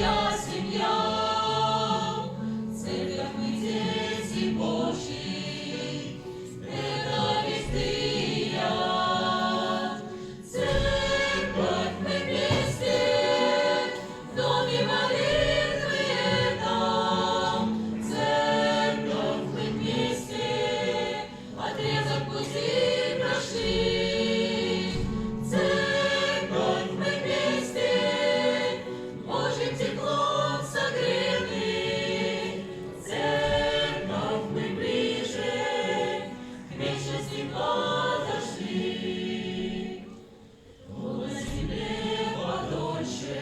вся сім'я, церква ми діти Божі, ненавистія. Церковь мы вместе, в доме молитвы там. Церковь мы вместе, отрезок пути прошли. Церковь мы вместе, Божьим теплом согреты. Церковь мы ближе, к вечности подошли. На земле подольше,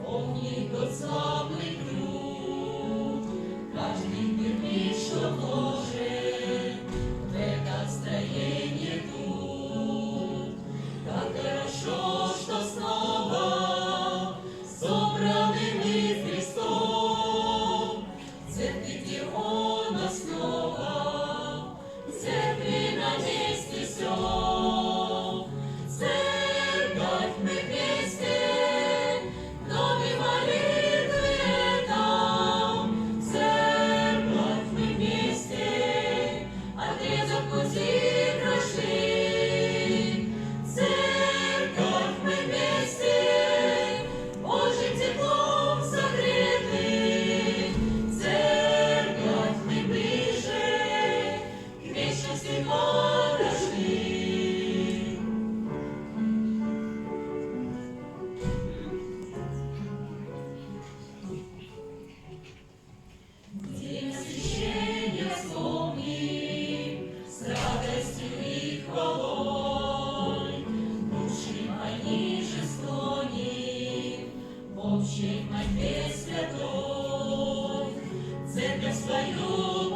помни тот самый труд. Каждый кирпич, что вложен в это строение тут. Как хорошо, что снова собраны мы Христом. Церкви, где Он основа, церкви на месте всем. Церковь мы вместе, в доме молитвы там. Церковь мы вместе, отрезок пути прошли. Церковь мы вместе, Божьим теплом согреты. Церковь мы ближе, к вечности подошли. День освящения вспомним с радостью и хвалой, души пониже склоним в общей мольбе святой. Церковь свою